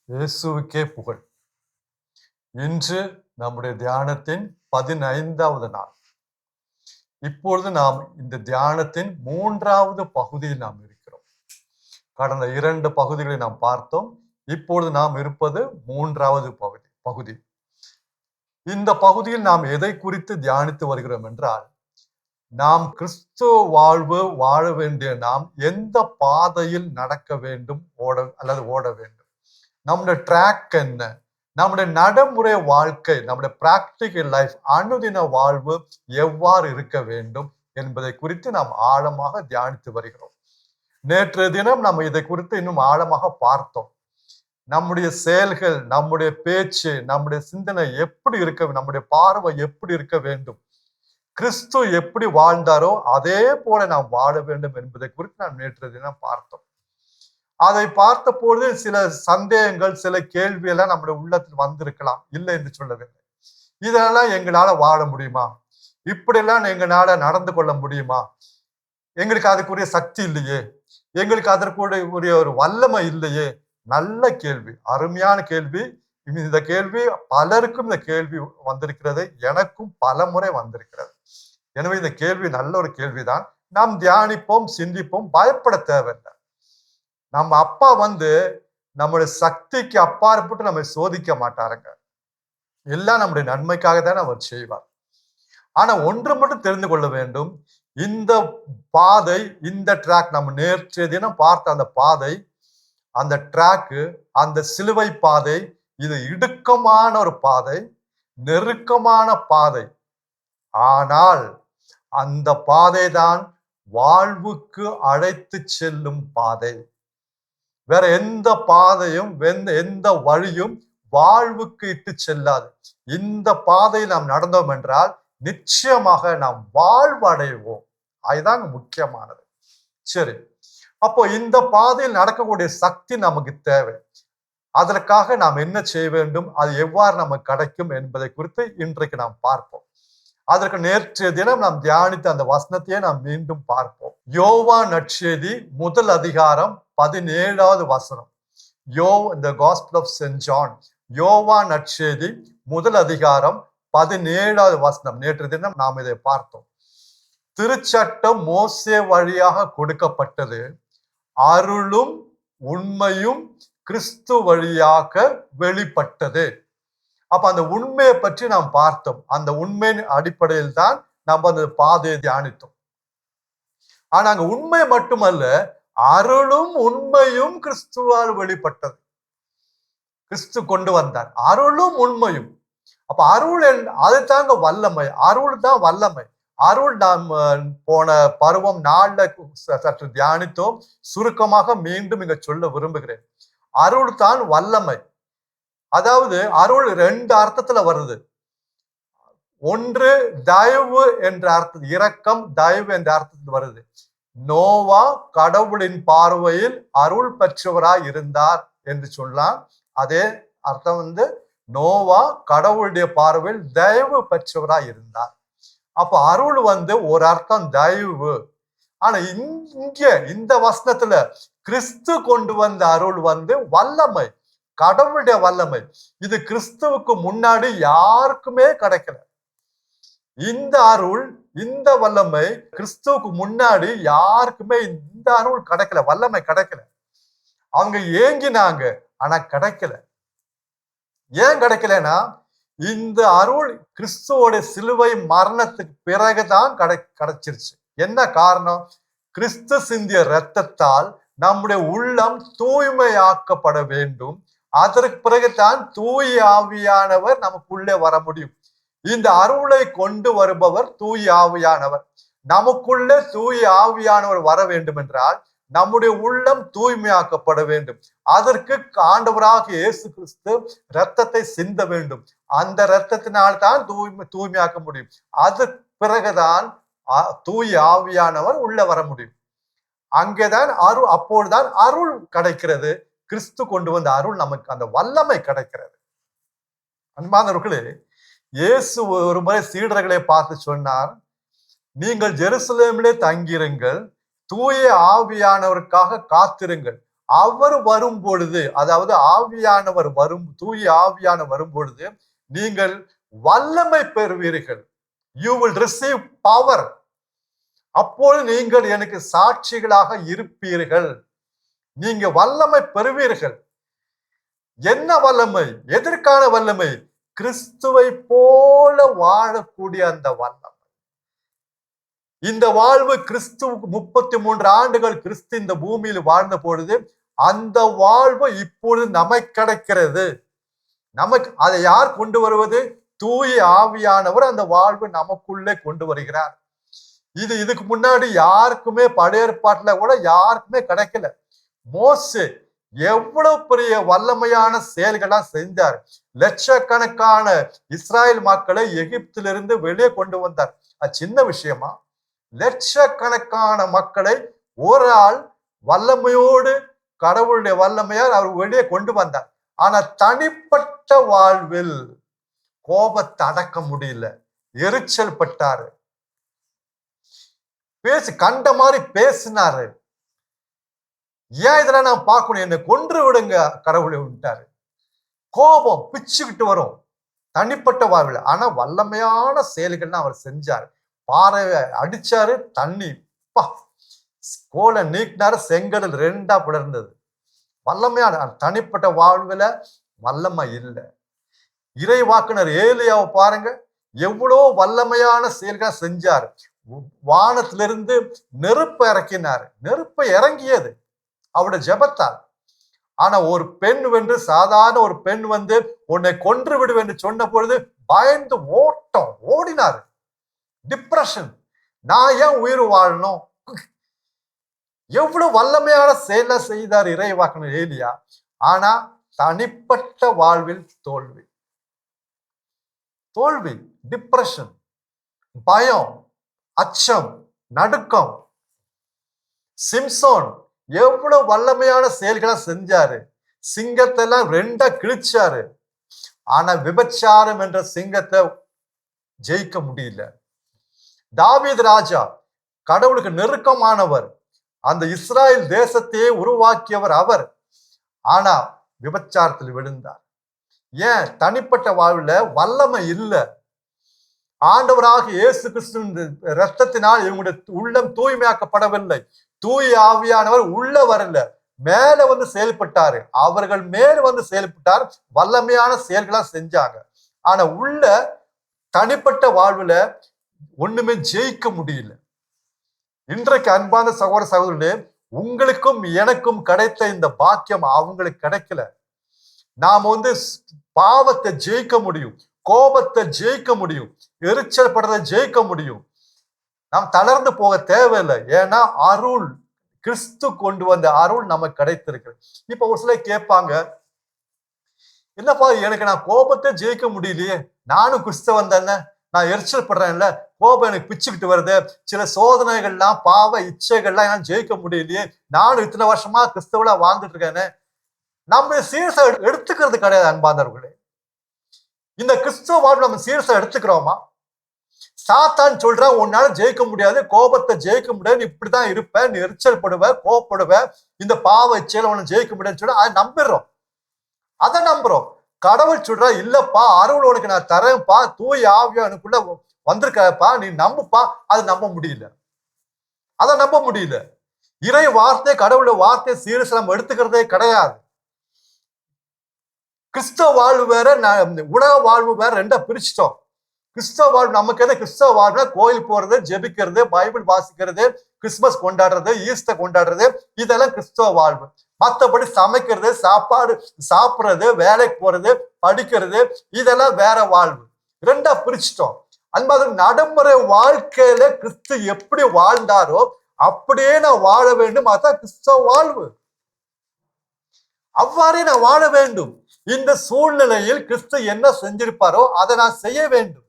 இயேசுவுக்கே புகழ். இன்று நம்முடைய தியானத்தின் 15வது நாள். இப்பொழுது நாம் இந்த தியானத்தின் 3வது பகுதியில் நாம் இருக்கிறோம். கடந்த 2 பகுதிகளை நாம் பார்த்தோம். இப்பொழுது நாம் இருப்பது 3வது பகுதி. இந்த பகுதியில் நாம் எதை குறித்து தியானித்து வருகிறோம் என்றால், நாம் கிறிஸ்துவ வாழ்வு வாழ வேண்டிய நாம் எந்த பாதையில் நடக்க வேண்டும், ஓட வேண்டும், நம்முடைய ட்ராக் என்ன, நம்முடைய நடைமுறை வாழ்க்கை, நம்முடைய பிராக்டிகல் லைஃப், அனுதின வாழ்வு எவ்வாறு இருக்க வேண்டும் என்பதை குறித்து நாம் ஆழமாக தியானித்து வருகிறோம். நேற்றைய தினம் நம்ம இதை குறித்து இன்னும் ஆழமாக பார்த்தோம். நம்முடைய செயல்கள், நம்முடைய பேச்சு, நம்முடைய சிந்தனை எப்படி இருக்க, நம்முடைய பார்வை எப்படி இருக்க வேண்டும், கிறிஸ்து எப்படி வாழ்ந்தாரோ அதே போல நாம் வாழ வேண்டும் என்பதை குறித்து நாம் நேற்றைய தினம் பார்த்தோம். அதை பார்த்த பொழுது சில சந்தேகங்கள், சில கேள்வி எல்லாம் நம்முடைய உள்ளத்தில் வந்திருக்கலாம், இல்லை என்று சொல்லவில்லை. இதெல்லாம் எங்களால வாழ முடியுமா? இப்படியெல்லாம் எங்களால நடந்து கொள்ள முடியுமா? எங்களுக்கு அதுக்குரிய சக்தி இல்லையே, எங்களுக்கு அதற்குரிய ஒரு வல்லமை இல்லையே. நல்ல கேள்வி, அருமையான கேள்வி. இந்த கேள்வி பலருக்கும் இந்த கேள்வி வந்திருக்கிறது, எனக்கும் பல முறை வந்திருக்கிறது. எனவே இந்த கேள்வி நல்ல ஒரு கேள்விதான். நாம் தியானிப்போம், சிந்திப்போம், பயப்பட தேவையில்லை. நம்ம அப்பா நம்முடைய சக்திக்கு அப்பாற்பட்டு நம்மை சோதிக்க மாட்டாருங்க. எல்லாம் நம்முடைய நன்மைக்காக தான் அவர் செய்வார். ஆனா ஒன்று மட்டும் தெரிந்து கொள்ள வேண்டும், இந்த பாதை, இந்த ட்ராக், நம்ம நேற்றைய தினம் பார்த்த அந்த பாதை, அந்த ட்ராக்கு, அந்த சிலுவை பாதை, இது இடுக்கமான ஒரு பாதை, நெருக்கமான பாதை. ஆனால் அந்த பாதை தான் வாழ்வுக்கு அழைத்து செல்லும் பாதை. வேற எந்த பாதையும், எந்த வழியும் வாழ்வுக்கு இட்டு செல்லாது. இந்த பாதையில் நாம் நடந்தோம் என்றால் நிச்சயமாக நாம் வாழ்வடைவோம். அதுதான் முக்கியமானது. சரி, அப்போ இந்த பாதையில் நடக்கக்கூடிய சக்தி நமக்கு தேவை. அதற்காக நாம் என்ன செய்ய வேண்டும், அது எவ்வாறு நமக்கு கிடைக்கும் என்பதை குறித்து இன்றைக்கு நாம் பார்ப்போம். அதற்கு நேற்றைய தினம் நாம் தியானித்த அந்த வசனத்தையே நாம் மீண்டும் பார்ப்போம். யோவான் நற்செய்தி 1 அதிகாரம் 17வது வசனம். The Gospel of St. John, யோவான் நற்செய்தி 1 அதிகாரம் 17வது வசனம். நேற்று தினம் நாம் இதை பார்த்தோம். திருச்சட்டம் மோசே வழியாக கொடுக்கப்பட்டது, அருளும் உண்மையும் கிறிஸ்து வழியாக வெளிப்பட்டது. அப்ப அந்த உண்மையை பற்றி நாம் பார்த்தோம். அந்த உண்மையின் அடிப்படையில் தான் நம்ம அந்த பாதையை தியானித்தோம். ஆனா அங்க உண்மை மட்டுமல்ல, அருளும் உண்மையும் கிறிஸ்துவால் வெளிப்பட்டது. கிறிஸ்து கொண்டு வந்தார் அருளும் உண்மையும். அப்ப அருள் அது தாங்க வல்லமை. அருள் தான் வல்லமை. அருள் நாம் போன பருவம் 4 சற்று தியானித்தோம். சுருக்கமாக மீண்டும் இங்க சொல்ல விரும்புகிறேன். அருள் தான் வல்லமை. அதாவது அருள் 2 அர்த்தத்துல வருது. ஒன்று தயவு என்ற அர்த்தம், இரக்கம், தயவு என்ற அர்த்தத்தில் வருது. நோவா கடவுளின் பார்வையில் அருள் பெற்றவராய் இருந்தார் என்று சொல்லலாம். அதே அர்த்தம் நோவா கடவுளுடைய பார்வையில் தயவு பெற்றவராய் இருந்தார். அப்ப அருள் ஒரு அர்த்தம் தயவு. ஆனா இங்க இந்த வசனத்துல கிறிஸ்து கொண்டு வந்த அருள் வல்லமை, கடவுளுடைய வல்லமை. இது கிறிஸ்துவுக்கு முன்னாடி யாருக்குமே கிடைக்கல. இந்த அருள், இந்த வல்லமை கிறிஸ்துவுக்கு முன்னாடி யாருக்குமே இந்த அருள் கிடைக்கல, வல்லமை கிடைக்கல. அவங்க ஏங்கினாங்க, ஆனா கிடைக்கல. ஏன் கிடைக்கலன்னா, இந்த அருள் கிறிஸ்துவோட சிலுவை மரணத்துக்கு பிறகுதான் கிடைச்சிருச்சு. என்ன காரணம்? கிறிஸ்து சிந்திய இரத்தத்தால் நம்முடைய உள்ளம் தூய்மையாக்கப்பட வேண்டும். அதற்கு பிறகுதான் தூய ஆவியானவர் நமக்குள்ளே வர முடியும். இந்த அருளை கொண்டு வருபவர் தூய ஆவியானவர். நமக்குள்ளே தூய ஆவியானவர் வர வேண்டும் என்றால் நம்முடைய உள்ளம் தூய்மையாக்கப்பட வேண்டும். அதற்கு ஆண்டவராக இயேசு கிறிஸ்து இரத்தத்தை சிந்த வேண்டும். அந்த இரத்தத்தினால் தான் தூய்மையாக்க முடியும். அது பிறகுதான் தூய ஆவியானவர் உள்ள வர முடியும். அங்கேதான் அப்பொழுதுதான் அருள் கிடைக்கிறது. கிறிஸ்து கொண்டு வந்த அருள் நமக்கு அந்த வல்லமை கிடைக்கிறது. அன்பானவர்களே, இயேசு ஒரு முறை சீடர்களை பார்த்து சொன்னார், நீங்கள் ஜெருசலேமிலே தங்கிருங்கள், தூய ஆவியானவருக்காக காத்திருங்கள். அவர் வரும் பொழுது, அதாவது ஆவியானவர் வரும், தூய ஆவியானவர் வரும் பொழுது நீங்கள் வல்லமை பெறுவீர்கள். You will receive power. அப்போது நீங்கள் எனக்கு சாட்சிகளாக இருப்பீர்கள். நீங்க வல்லமை பெறுவீர்கள். என்ன வல்லமை? எதற்கான வல்லமை? கிறிஸ்துவை போல வாழக்கூடிய அந்த வல்லமை. இந்த வாழ்வு கிறிஸ்துவுக்கு 33 ஆண்டுகள் கிறிஸ்து இந்த பூமியில் வாழ்ந்த பொழுது அந்த வாழ்வு இப்பொழுது நமக்கு கிடைக்கிறது. நமக்கு அதை யார் கொண்டு வருவது? தூய ஆவியானவர் அந்த வாழ்வு நமக்குள்ளே கொண்டு வருகிறார். இதுக்கு முன்னாடி யாருக்குமே பழைய ஏற்பாட்டுல கூட யாருக்குமே கிடைக்கல. மோசே எவ்வளவு பெரிய வல்லமையான செயல்கள்லாம் செஞ்சார். லட்சக்கணக்கான இஸ்ராயல் மக்களை எகிப்திலிருந்து வெளியே கொண்டு வந்தார். அது சின்ன விஷயமா? லட்சக்கணக்கான மக்களை ஒரு ஆள் வல்லமையோடு, கடவுளுடைய வல்லமையால் அவர் வெளியே கொண்டு வந்தார். ஆனா தனிப்பட்ட வாழ்வில் கோபத்தை அடக்க முடியல, எரிச்சல் பட்டாரு, கண்ட மாதிரி பேசினாரு. ஏன் இதெல்லாம் நான் பார்க்கணும்? என்னை கொன்று விடுங்க கடவுளை விட்டாரு. கோபம் பிச்சுக்கிட்டு வரும் தனிப்பட்ட வாழ்வில். ஆனா வல்லமையான செயல்கள்லாம் அவர் செஞ்சாரு. பாறையை அடிச்சாரு, தண்ணி கோலை நீக்கினாரு, செங்கடல் 2ஆ பிளர்ந்தது. வல்லமையான தனிப்பட்ட வாழ்வுல வல்லமை இல்லை. இறைவாக்குனர் ஏலியாவை பாருங்க, எவ்வளோ வல்லமையான செயல்கள் செஞ்சாரு. வானத்திலிருந்து நெருப்பை இறக்கினாரு. நெருப்பை இறங்கியது அவருடைய ஜெபத்தால். ஆனா ஒரு பெண் வந்து, சாதாரண ஒரு பெண் வந்து உன்னை கொன்று விடுவேன் என்று சொன்ன பொழுது பயந்து ஓடினாரு. டிப்ரெஷன். நான் ஏன் உயிர் வாழணும்? எவ்வளவு வல்லமையான செயலை செய்தார் இறைவாக்குனர் ஏலியா. ஆனா தனிப்பட்ட வாழ்வில் தோல்வி, டிப்ரெஷன், பயம், அச்சம், நடுக்கம். சிம்சோன் எவ்வளவு வல்லமையான செயல்களை செஞ்சாரு. சிங்கத்தை எல்லாம் 2ஆ கிழிச்சாரு. ஆனா விபச்சாரம் என்ற சிங்கத்தை ஜெயிக்க முடியல. தாவீது ராஜா கடவுளுக்கு நெருக்கமானவர், அந்த இஸ்ராயல் தேசத்தையே உருவாக்கியவர் அவர். ஆனா விபச்சாரத்தில் விழுந்தார். ஏன்? தனிப்பட்ட வாழ்வுல வல்லமை இல்லை. ஆண்டவராக இயேசு கிறிஸ்து ரத்தத்தினால் இவங்களுடைய உள்ளம் தூய்மையாக்கப்படவில்லை. தூய ஆவியானவர் உள்ள வரல, மேல வந்து செயல்பட்டாரு. அவர்கள் மேல் வந்து செயல்பட்டார், வல்லமையான செயல்களா செஞ்சாங்க. ஆனா உள்ள தனிப்பட்ட வாழ்வுல ஒண்ணுமே ஜெயிக்க முடியல. இன்றைக்கு அன்பான சகோதர சகோதரர்களே, உங்களுக்கும் எனக்கும் கிடைத்த இந்த பாக்கியம் அவங்களுக்கு கிடைக்கல. நாம் வந்து பாவத்தை ஜெயிக்க முடியும், கோபத்தை ஜெயிக்க முடியும், எரிச்சல் படுறதை ஜெயிக்க முடியும். நாம் தளர்ந்து போக தேவையில்லை. ஏன்னா அருள், கிறிஸ்து கொண்டு வந்த அருள் நமக்கு கிடைத்திருக்கு. இப்ப ஒரு சிலர் கேட்பாங்க, என்னப்பா எனக்கு நான் கோபத்தை ஜெயிக்க முடியலையே, நானும் கிறிஸ்தவன் தானே, நான் எரிச்சல் படுறேன்ல, கோபம் எனக்கு பிச்சுக்கிட்டு வருது, சில சோதனைகள்லாம் பாவ இச்சைகள்லாம் என்னால ஜெயிக்க முடியலையே, நானும் இத்தனை வருஷமா கிறிஸ்தவளா வாழ்ந்துட்டு இருக்கேன்னு நம்ம சீரியஸா எடுத்துக்கிறது கிடையாது. அன்பாந்தவர்களே, இந்த கிறிஸ்துவ வாழ்வு நம்ம சீரியஸா எடுத்துக்கிறோமா? சாத்தான் சொல்றான், உன்னால ஜெயிக்க முடியாது, கோபத்தை ஜெயிக்க முடியாது, நீ இப்படிதான் இருப்ப, நீ எரிச்சல் படுவ, கோபப்படுவ, இந்த பாவ இச்சையில உன்னை ஜெயிக்க முடியாதுன்னு சொல்ல அதை நம்பிடுறோம். அதை நம்புறோம். கடவுள் சொல்றா, இல்லப்பா அருள் உனக்கு நான் தரேன்ப்பா, தூய் ஆவியா எனக்குள்ள வந்திருக்கப்பா, நீ நம்புப்பா. அது நம்ப முடியல, அதை நம்ப முடியல. இறை வார்த்தை, கடவுளோட வார்த்தை சீரியஸா நம்ம எடுத்துக்கிறதே கிடையாது. கிறிஸ்தவ வாழ்வு வேற, உலக வாழ்வு வேற, 2ஆ பிரிச்சுட்டோம். கிறிஸ்தவ வாழ்வு நமக்கு எது? கிறிஸ்தவ வாழ்வுனா கோயில் போறது, ஜெபிக்கிறது, பைபிள் வாசிக்கிறது, கிறிஸ்துமஸ் கொண்டாடுறது, ஈஸ்டர் கொண்டாடுறது, இதெல்லாம் கிறிஸ்தவ வாழ்வு. மற்றபடி சமைக்கிறது, சாப்பாடு சாப்பிடுறது, வேலைக்கு போறது, படிக்கிறது, இதெல்லாம் வேற வாழ்வு. 2ஆ பிரிச்சுட்டோம். அன்பாக நடைமுறை வாழ்க்கையில கிறிஸ்து எப்படி வாழ்ந்தாரோ அப்படியே நான் வாழ வேண்டும். அதான் கிறிஸ்தவ வாழ்வு. அவ்வாறே நான் வாழ வேண்டும். இந்த சூழ்நிலையில் கிறிஸ்து என்ன செஞ்சிருப்பாரோ அதை நான் செய்ய வேண்டும்.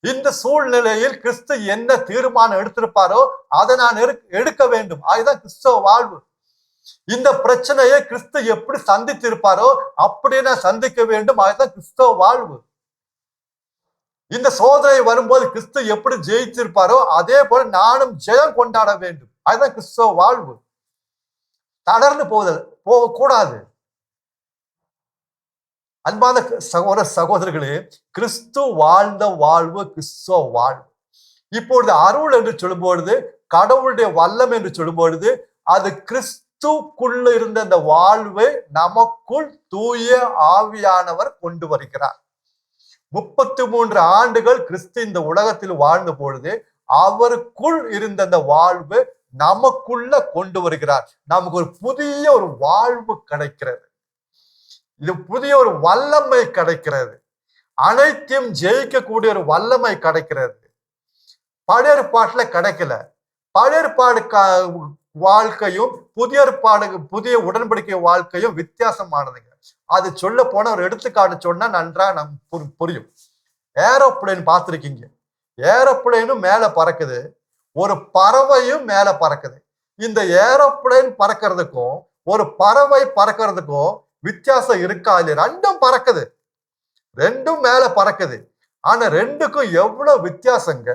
இந்த சூழ்நிலையில் கிறிஸ்து என்ன தீர்மானம் எடுத்திருப்பாரோ அதை நான் எடுக்க வேண்டும். அதுதான் கிறிஸ்தவ வாழ்வு. இந்த பிரச்சனையை கிறிஸ்து எப்படி சந்தித்திருப்பாரோ அப்படியே நான் சந்திக்க வேண்டும். அதுதான் கிறிஸ்தவ வாழ்வு. இந்த சோதனை வரும்போது கிறிஸ்து எப்படி ஜெயிச்சிருப்பாரோ அதே போல நானும் ஜெயம் கொண்டாட வேண்டும். அதுதான் கிறிஸ்தவ வாழ்வு. தளர்ந்து போகுதல். போகக்கூடாது. அன்பான சகோதர சகோதரர்களே, கிறிஸ்து வாழ்ந்த வாழ்வு கிறிஸ்துவ வாழ்வு. இப்பொழுது அருள் என்று சொல்லும்பொழுது, கடவுளுடைய வல்லம் என்று சொல்லும்பொழுது, அது கிறிஸ்துக்குள்ள இருந்த அந்த வாழ்வை நமக்குள் தூய ஆவியானவர் கொண்டு வருகிறார். 33 ஆண்டுகள் கிறிஸ்து இந்த உலகத்தில் வாழ்ந்த பொழுது அவருக்குள் இருந்த அந்த வாழ்வு நமக்குள்ள கொண்டு வருகிறார். நமக்கு ஒரு புதிய ஒரு வாழ்வு கிடைக்கிறது. இது புதிய ஒரு வல்லமை கிடைக்கிறது. அனைத்தையும் ஜெயிக்கக்கூடிய ஒரு வல்லமை கிடைக்கிறது. பழைய ஏற்பாட்டுல கிடைக்கல. பழைய ஏற்பாடு வாழ்க்கையும் புதிய உடன்படிக்கை வாழ்க்கையும் வித்தியாசமானதுங்க. அது சொல்ல போன ஒரு எடுத்துக்காட்டு சொன்னா நன்றா புரியும். ஏரோப்ளேன் பார்த்திருக்கீங்க. ஏரோப்ளேனும் மேல பறக்குது, ஒரு பறவையும் மேல பறக்குது. இந்த ஏரோப்ளேன் பறக்கிறதுக்கும் ஒரு பறவை பறக்கிறதுக்கும் வித்தியாசம் இருக்கா இல்லையா? ரெண்டும் பறக்குது, ரெண்டும் மேல பறக்குது. ஆனா ரெண்டுக்கும் எவ்வளவு வித்தியாசங்க.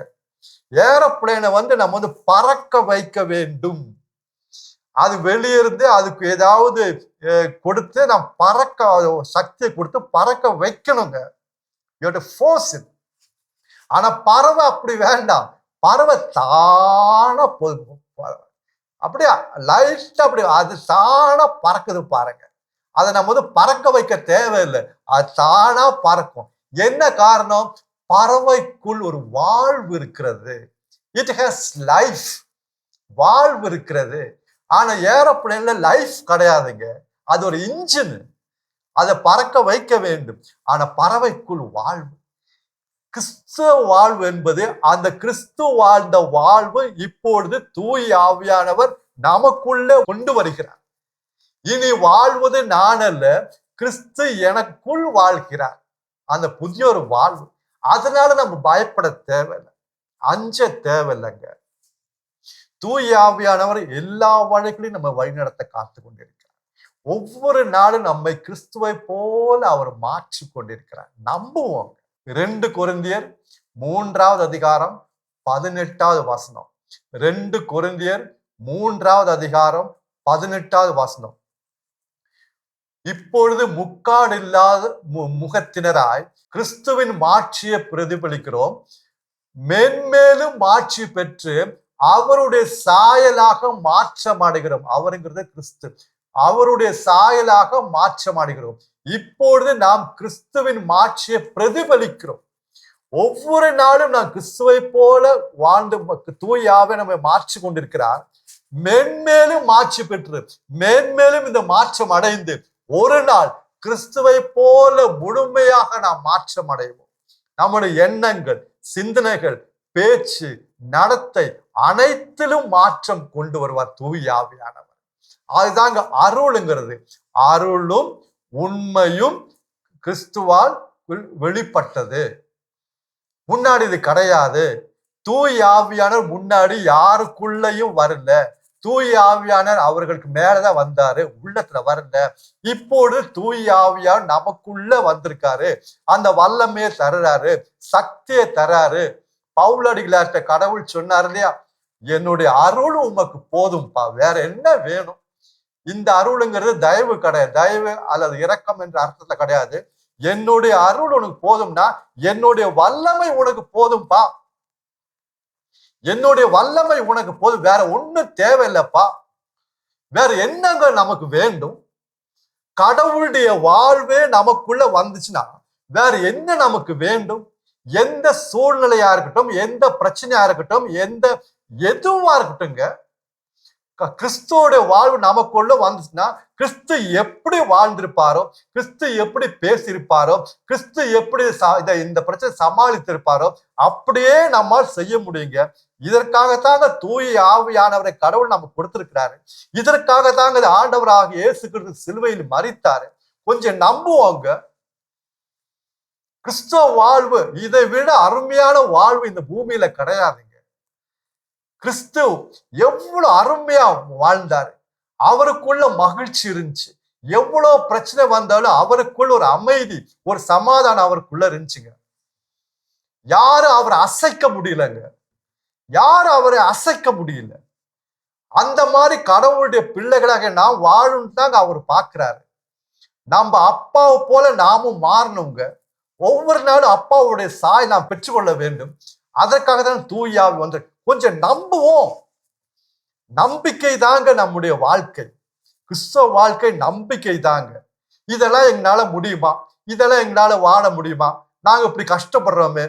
ஏரோப்ளேனை நம்ம பறக்க வைக்க வேண்டும். அது வெளியிருந்து அதுக்கு ஏதாவது கொடுத்து நாம் பறக்க சக்தியை கொடுத்து பறக்க வைக்கணுங்க. ஆனா பறவை அப்படி வேண்டாம். பறவை தானா அப்படியே லைட்டா அப்படி அது தானா பறக்குது பாருங்க. அதை நம்ம பறக்க வைக்க தேவையில்லை, அது தானா பறக்கும். என்ன காரணம்? பறவைக்குள் ஒரு வாழ்வு இருக்கிறது. இட் ஹேஸ் லைஃப், வாழ்வு இருக்கிறது. ஆனா ஏரோப்ளேன்ல லைஃப் கிடையாதுங்க. அது ஒரு இன்ஜின், அதை பறக்க வைக்க வேண்டும். ஆனா பறவைக்குள் வாழ்வு, கிறிஸ்துவ வாழ்வு என்பது அந்த கிறிஸ்து வாழ்ந்த வாழ்வு இப்பொழுது தூய ஆவியானவர் நமக்குள்ள கொண்டு வருகிறார். இனி வாழ்வது நான் அல்ல, கிறிஸ்து எனக்குள் வாழ்கிறார். அந்த புதிய ஒரு வாழ்வு. அதனால நம்ம பயப்பட தேவையில்லை, அஞ்ச தேவையில்லைங்க. தூய ஆவியானவர் எல்லா வழிகளையும் நம்ம வழிநடத்த காத்து கொண்டிருக்கிறார். ஒவ்வொரு நாளும் நம்மை கிறிஸ்துவை போல அவர் மாற்றி கொண்டிருக்கிறார். நம்புவோம். 2 கொரிந்தியர் 3வது அதிகாரம் 18வது வசனம். 2 கொரிந்தியர் 3வது அதிகாரம் 18வது வசனம். இப்பொழுது முக்காடு இல்லாத முகத்தினராய் கிறிஸ்துவின் மாட்சியை பிரதிபலிக்கிறோம். மென்மேலும் மாட்சி பெற்று அவருடைய சாயலாக மாற்றம் அடைகிறோம். அவருங்கிறது கிறிஸ்து. அவருடைய சாயலாக மாற்றம் அடைகிறோம். இப்பொழுது நாம் கிறிஸ்துவின் மாட்சியை பிரதிபலிக்கிறோம். ஒவ்வொரு நாளும் நாம் கிறிஸ்துவை போல வாழ்ந்து தூயாவே நம்மை மாற்றி கொண்டிருக்கிறார். மென்மேலும் மாட்சி பெற்று மென்மேலும் இந்த மாற்றம் அடைந்து ஒரு நாள் கிறிஸ்துவை போல முழுமையாக நாம் மாற்றம் அடைவோம். நம்முடைய எண்ணங்கள், சிந்தனைகள், பேச்சு, நடத்தை அனைத்திலும் மாற்றம் கொண்டு வருவார் தூய ஆவியானவர். அதுதாங்க அருளுங்கிறது. அருளும் உண்மையும் கிறிஸ்துவால் வெளிப்பட்டது. முன்னாடி இது கிடையாது. தூய ஆவியானவர் முன்னாடி யாருக்குள்ளயும் வரல. தூய ஆவியானவர் அவர்களுக்கு மேலதான் வந்தாரு, உள்ளத்துல வரல. இப்பொழுது தூய ஆவியானவர் நமக்குள்ள வந்திருக்காரு. அந்த வல்லமையை தர்றாரு, சக்தியை தர்றாரு. பவுலடிகளார்ட்ட கடவுள் சொன்னார் இல்லையா, என்னுடைய அருள் உமக்கு போதும்பா, வேற என்ன வேணும்? இந்த அருளுங்கிறது தயவு கிடையாது, தயவு அல்லது இரக்கம் என்ற அர்த்தத்துல கிடையாது. என்னுடைய அருள் உனக்கு போதும்னா என்னுடைய வல்லமை உனக்கு போதும்பா, என்னுடைய வல்லமை உனக்கு போதும், வேற ஒண்ணும் தேவையில்லைப்பா. வேற என்னங்க நமக்கு வேண்டும்? கடவுளுடைய வாழ்வே நமக்குள்ள வந்துச்சுன்னா வேற என்ன நமக்கு வேண்டும்? எந்த சூழ்நிலையா இருக்கட்டும், எந்த பிரச்சனையா இருக்கட்டும், எதுவா இருக்கட்டும்ங்க, கிறிஸ்துவோட வாழ்வு நமக்குள்ள வந்துச்சுன்னா கிறிஸ்து எப்படி வாழ்ந்திருப்பாரோ, கிறிஸ்து எப்படி பேசியிருப்பாரோ, கிறிஸ்து எப்படி இந்த பிரச்சனை சமாளித்திருப்பாரோ அப்படியே நம்மால் செய்ய முடியுங்க. இதற்காகத்தாங்க தூய ஆவியானவரை கடவுள் நமக்கு கொடுத்திருக்கிறாரு. இதற்காகத்தாங்க ஆண்டவராக இயேசு கிறிஸ்து சிலுவையில் மரித்தாரு. கொஞ்சம் நம்புவாங்க. கிறிஸ்துவ வாழ்வு இதை விட அருமையான வாழ்வு இந்த பூமியில கிடையாதுங்க. கிறிஸ்து எவ்வளவு அருமையா வாழ்ந்தாரு. அவருக்குள்ள மகிழ்ச்சி இருந்துச்சு. எவ்வளவு பிரச்சனை வந்தாலும் அவருக்குள்ள ஒரு அமைதி, ஒரு சமாதானம் அவருக்குள்ள இருந்துச்சுங்க. யாரும் அவரை அசைக்க முடியலங்க. யாரும் அவரை அசைக்க முடியல. அந்த மாதிரி கடவுளுடைய பிள்ளைகளாக நாம் வாழும் தாங்க அவர் பார்க்கிறாரு. நம்ம அப்பாவை போல நாமும் மாறணுங்க. ஒவ்வொரு நாளும் அப்பாவுடைய சாய் நாம் பெற்றுக்கொள்ள வேண்டும். அதற்காக தான் தூயாவி வந்து கொஞ்சம் நம்புவோம். நம்பிக்கை தாங்க நம்முடைய வாழ்க்கை. கிறிஸ்தவ வாழ்க்கை நம்பிக்கை தாங்க. இதெல்லாம் எங்களால முடியுமா? இதெல்லாம் எங்களால வாழ முடியுமா? நாங்க இப்படி கஷ்டப்படுறோமே.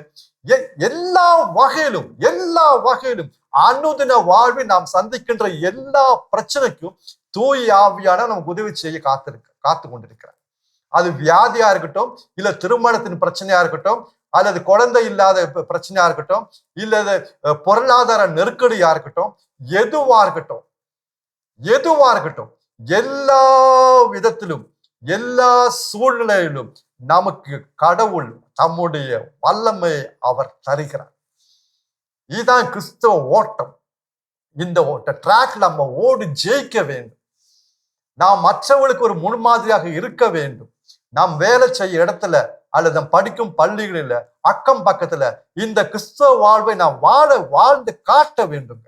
எல்லா வகையிலும் அனுதின வாழ்வில் நாம் சந்திக்கின்ற எல்லா பிரச்சனைக்கும் தூய ஆவியான நமக்கு உதவி செய்ய காத்து கொண்டிருக்கிறார். அது வியாதியா இருக்கட்டும், இல்ல திருமணத்தின் பிரச்சனையா இருக்கட்டும், அல்லது குழந்தை இல்லாத பிரச்சனையா இருக்கட்டும், இல்லது பொருளாதார நெருக்கடியா இருக்கட்டும், எதுவா இருக்கட்டும், எல்லா விதத்திலும் எல்லா சூழ்நிலையிலும் நமக்கு கடவுள் தம்முடைய வல்லமை அவர் தருகிறார். இதுதான் கிறிஸ்தவ ஓட்டம். இந்த ட்ராக் நம்ம ஓடி ஜெயிக்க வேண்டும். நாம் மற்றவர்களுக்கு ஒரு முன்மாதிரியாக இருக்க வேண்டும். நாம் வேலை செய்ய இடத்துல அல்லது படிக்கும் பள்ளிகளில் அக்கம் பக்கத்துல இந்த கிறிஸ்தவ வாழ்வை நாம் வாழ்ந்து காட்ட வேண்டுங்க.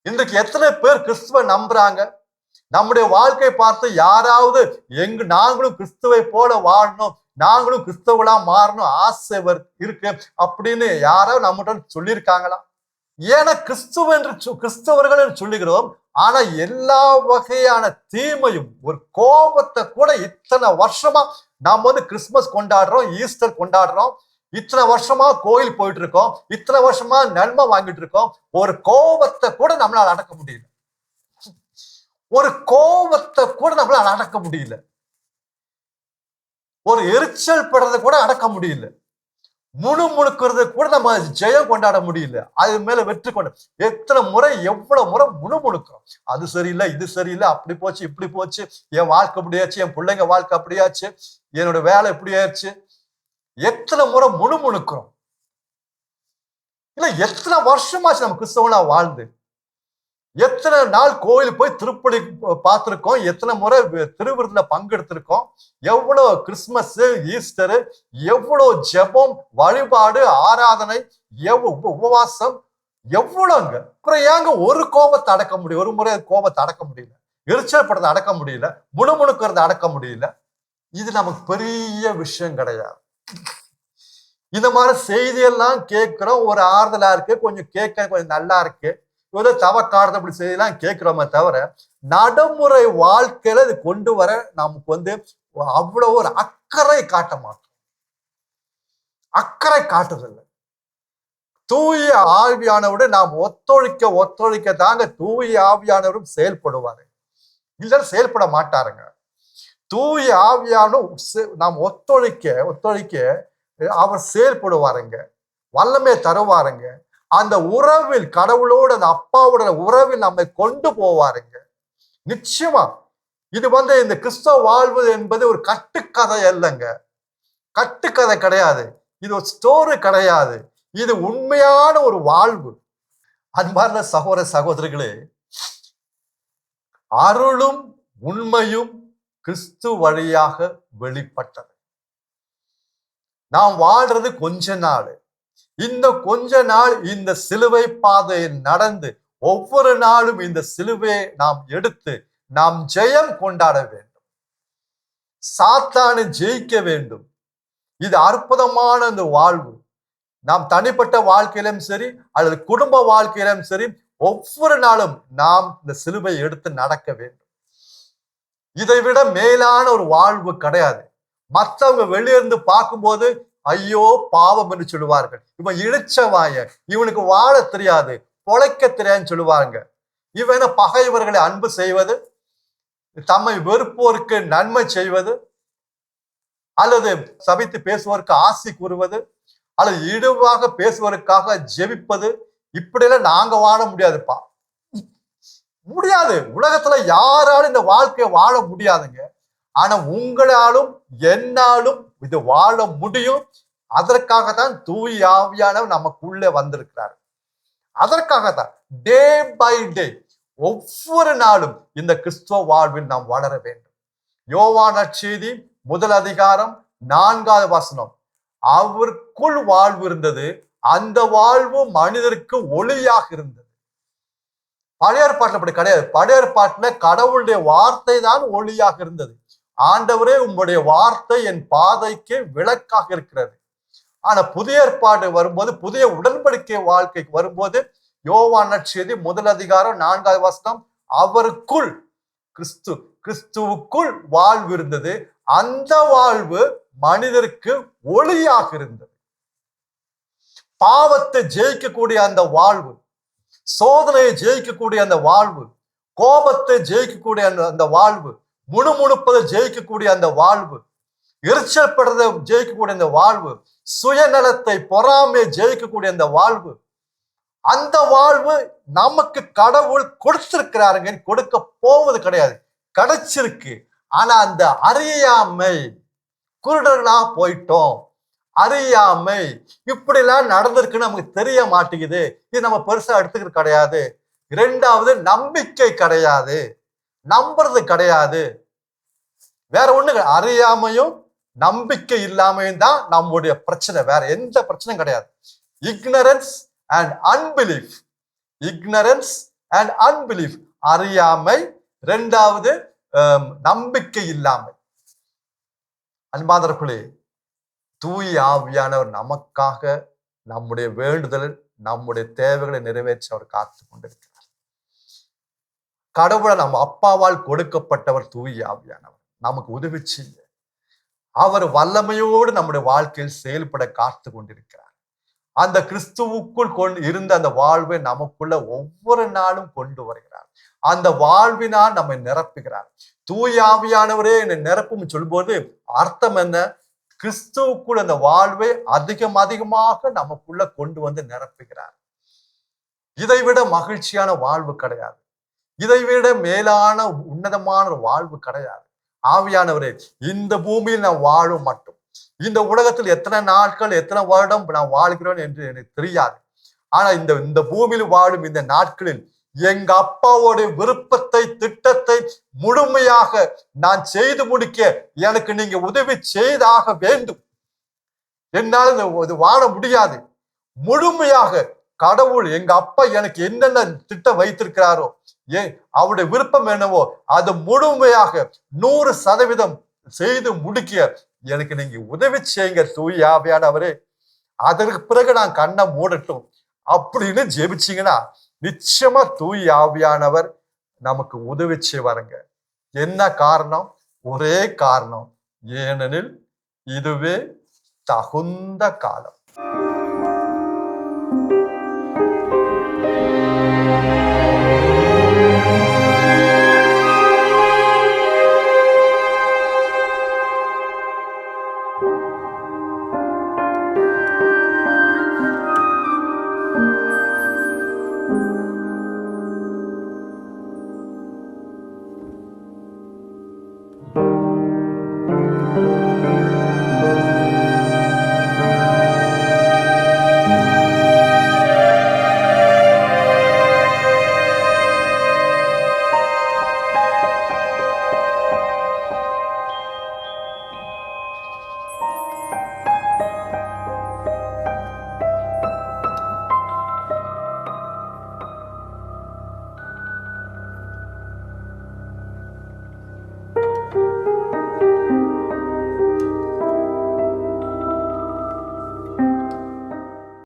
இன்றைக்கு எத்தனை பேர் கிறிஸ்துவ நம்புறாங்க? நம்முடைய வாழ்க்கை பார்த்து யாராவது நாங்களும் கிறிஸ்துவை போல வாழணும், நாங்களும் கிறிஸ்தவளா மாறணும் ஆசை இருக்கு அப்படின்னு யாராவது நம்மகிட்ட சொல்லியிருக்காங்களா? ஏன்னா கிறிஸ்தவர்கள் என்று சொல்லுகிறோம். ஆனா எல்லா வகையான தீமையும், ஒரு கோபத்தை கூட இத்தனை வருஷமா நாம் வந்து கிறிஸ்துமஸ் கொண்டாடுறோம், ஈஸ்டர் கொண்டாடுறோம், இத்தனை வருஷமா கோயில் போயிட்டு இருக்கோம், இத்தனை வருஷமா நன்மை வாங்கிட்டு இருக்கோம். ஒரு கோபத்தை கூட நம்மளால அடக்க முடியல. ஒரு எரிச்சல் படுறதை கூட அடக்க முடியல. முணுமுணுக்கிறது கூட நம்ம ஜெயம் கொண்டாட முடியல. அது மேல வெற்றி கொண்ட எத்தனை முறை, எவ்வளவு முறை முணுமுணுக்கிறோம். அது சரியில்லை, இது சரியில்லை, அப்படி போச்சு, இப்படி போச்சு, என் வாழ்க்கை அப்படியாச்சு, என் பிள்ளைங்க வாழ்க்கை அப்படியாச்சு, என்னோட வேலை இப்படி ஆயிடுச்சு. எத்தனை முறை முணுமுணுக்கிறோம். இல்ல எத்தனை வருஷமாச்சு நம்ம கிறிஸ்தவனா வாழ்ந்து, எத்தனை நாள் கோயில் போய் திருப்பலி பார்த்திருக்கோம், எத்தனை முறை திருவிருந்துல பங்கெடுத்திருக்கோம், எவ்வளவு கிறிஸ்துமஸ், ஈஸ்டரு, எவ்வளவு ஜெபம், வழிபாடு, ஆராதனை, உபவாசம், எவ்வளவுங்க. அப்புறம் ஏங்க ஒரு கோபத்தை அடக்க முடியும்? ஒரு முறை கோபத்தை அடக்க முடியல, எரிச்சல் படுறதை அடக்க முடியல, முணுமுணுக்கிறத அடக்க முடியல. இது நமக்கு பெரிய விஷயம் கிடையாது. இந்த மாதிரி செய்தியெல்லாம் கேட்கிறோம், ஒரு ஆறுதலா இருக்கு, கொஞ்சம் கேட்க கொஞ்சம் நல்லா இருக்கு, தவக்காடுறது அப்படி செய்யலாம் கேட்கிறோமே தவிர, நடைமுறை வாழ்க்கையில இது கொண்டு வர நமக்கு வந்து அவ்வளவு ஒரு அக்கறை காட்ட மாட்டோம். அக்கறை காட்டுறதில்லை. தூய ஆவியானவருடன் நாம் ஒத்துழைக்க தாங்க தூய ஆவியானவரும் செயல்படுவாரு. இல்ல செயல்பட மாட்டாருங்க. தூய ஆவியான நாம் ஒத்துழைக்க அவர் செயல்படுவாருங்க, வல்லமே தருவாருங்க. அந்த உறவில், கடவுளோட அந்த அப்பாவோட உறவில் நம்மை கொண்டு போவாருங்க. நிச்சயமா இது வந்து இந்த கிறிஸ்தவ வாழ்வு என்பது ஒரு கட்டுக்கதை அல்லங்க, கட்டுக்கதை கிடையாது, இது ஒரு ஸ்டோரி கிடையாது, இது உண்மையான ஒரு வாழ்வு. அன்பார்ந்த சகோதர சகோதரிகளே, அருளும் உண்மையும் கிறிஸ்து வழியாக வெளிப்பட்டது. நாம் வாழ்றது கொஞ்ச நாள். இந்த கொஞ்ச நாள் இந்த சிலுவை பாதையில் நடந்து ஒவ்வொரு நாளும் இந்த சிலுவையை நாம் எடுத்து நாம் ஜெயம் கொண்டாட வேண்டும். சாத்தானை ஜெயிக்க வேண்டும். இது அற்புதமான இந்த வாழ்வு. நாம் தனிப்பட்ட வாழ்க்கையிலும் சரி அல்லது குடும்ப வாழ்க்கையிலும் சரி ஒவ்வொரு நாளும் நாம் இந்த சிலுவை எடுத்து நடக்க வேண்டும். இதை விட மேலான ஒரு வாழ்வு கிடையாது. மற்றவங்க வெளியிருந்து பார்க்கும்போது ஐயோ பாவம் என்று சொல்லுவார்கள். இவன் இழிச்சவாய, இவனுக்கு வாழ தெரியாது, பொழைக்க தெரியாதுன்னு சொல்லுவாங்க. இவன பகைவர்களை அன்பு செய்வது, தம்மை வெறுப்போருக்கு நன்மை செய்வது, அல்லது சபித்து பேசுவோருக்கு ஆசி கூறுவது, அல்லது இழிவாக பேசுவதற்காக ஜெபிப்பது, இப்படியெல்லாம் நாங்க வாழ முடியாதுப்பா. முடியாது. உலகத்துல யாராலும் இந்த வாழ்க்கையை வாழ முடியாதுங்க. ஆனா உங்களாலும் என்னாலும் இது வாழ முடியும். அதற்காகத்தான் தூய ஆவியானவர் நமக்குள்ளே வந்திருக்கிறார். அதற்காகத்தான் டே பை டே ஒவ்வொரு நாளும் இந்த கிறிஸ்துவ வாழ்வில் நாம் வளர வேண்டும். யோவான் நற்செய்தி 1 அதிகாரம் 4வது வசனம், அவருக்குள் வாழ்வு இருந்தது, அந்த வாழ்வு மனிதருக்கு ஒளியாக இருந்தது. பழைய ஏற்பாட்டுல அப்படி கிடையாது. பழைய ஏற்பாட்டுல கடவுளுடைய வார்த்தை தான் ஒளியாக இருந்தது. ஆண்டவரே உம்முடைய வார்த்தை என் பாதைக்கு விளக்காக இருக்கிறது. ஆனா புதிய ஏற்பாடு வரும்போது, புதிய உடன்படிக்கை வாழ்க்கைக்கு வரும்போது, யோவான் நற்செய்தி 1 அதிகாரம் 4 அவருக்குள் கிறிஸ்துவுக்குள் வாழ்வு இருந்தது. அந்த வாழ்வு மனிதருக்கு ஒளியாக இருந்தது. பாவத்தை ஜெயிக்கக்கூடிய அந்த வாழ்வு, சோதனையை ஜெயிக்கக்கூடிய அந்த வாழ்வு, கோபத்தை ஜெயிக்கக்கூடிய அந்த வாழ்வு, முணுமுணுப்பதை ஜெயிக்கக்கூடிய அந்த வாழ்வு, எரிச்சல் படுறதை ஜெயிக்கக்கூடிய அந்த வாழ்வு, சுயநலத்தை பொறாமையை ஜெயிக்கக்கூடிய அந்த வாழ்வு, அந்த வாழ்வு நமக்கு கடவுள் கொடுத்திருக்கிறாருங்க. கொடுக்க போவது கிடையாது, கிடைச்சிருக்கு. ஆனா அந்த அறியாமை, குருடர்களா போயிட்டோம். அறியாமை இப்படி எல்லாம் நடந்திருக்குன்னு நமக்கு தெரிய மாட்டேங்குது. இது நம்ம பெருசா எடுத்துக்கிறது கிடையாது. இரண்டாவது, நம்பிக்கை கிடையாது, நம்புறது கிடையாது. வேற ஒண்ணு, அறியாமையும் நம்பிக்கை இல்லாமையும் தான் நம்முடைய பிரச்சனை. வேற எந்த பிரச்சனையும் கிடையாது. Ignorance and unbelief. Ignorance and unbelief, அறியாமை. இரண்டாவது, நம்பிக்கை இல்லாமை. அன்பாதர்களே, தூய ஆவியானவர் நமக்காக நம்முடைய வேண்டுதல், நம்முடைய தேவைகளை நிறைவேற்ற அவர் காத்து கொண்டிருக்கிறார். கடவுளை நம்ம அப்பாவால் கொடுக்கப்பட்டவர் தூய ஆவியானவர், நமக்கு உதவி செய்ய அவர் வல்லமையோடு நம்முடைய வாழ்க்கையில் செயல்பட காத்து கொண்டிருக்கிறார். அந்த கிறிஸ்துவுக்குள் இருந்த அந்த வாழ்வை நமக்குள்ள ஒவ்வொரு நாளும் கொண்டு வருகிறார். அந்த வாழ்வினால் நம்மை நிரப்புகிறார். தூய ஆவியானவரே என்னை நிரப்பும் சொல்லும்போது அர்த்தம் என்ன? கிறிஸ்துவுக்குள் அந்த வாழ்வை அதிகமாக நமக்குள்ள கொண்டு வந்து நிரப்புகிறார். இதைவிட மகிழ்ச்சியான வாழ்வு கிடையாது. இதைவிட மேலான உன்னதமான ஒரு வாழ்வு கிடையாது. ஆவியானவரே, இந்த பூமியில் நான் வாழும் மட்டும், இந்த உலகத்தில் எத்தனை நாட்கள் எத்தனை வருடம் நான் வாழ்கிறேன் என்று எனக்கு தெரியாது. ஆனா இந்த பூமியில் வாழும் இந்த நாட்களில் எங்க அப்பாவோட விருப்பத்தை, திட்டத்தை முழுமையாக நான் செய்து முடிக்க எனக்கு நீங்க உதவி செய்தாக வேண்டும். என்னால் இது வாழ முடியாது. முழுமையாக கடவுள், எங்க அப்பா எனக்கு என்னென்ன திட்டம் வைத்திருக்கிறாரோ, அவருடைய விருப்பம் என்னவோ அது முழுமையாக 100% செய்து முடிக்க எனக்கு நீங்க உதவி செய்யுங்க தூய ஆவியானவரே. அதற்கு பிறகு நான் கண்ணை மூடட்டும் அப்படின்னு ஜெபிச்சீங்கன்னா நிச்சயமா தூய ஆவியானவர் நமக்கு உதவி செய்வாருங்க. என்ன காரணம்? ஒரே காரணம், ஏனெனில் இதுவே தகுந்த காலம்.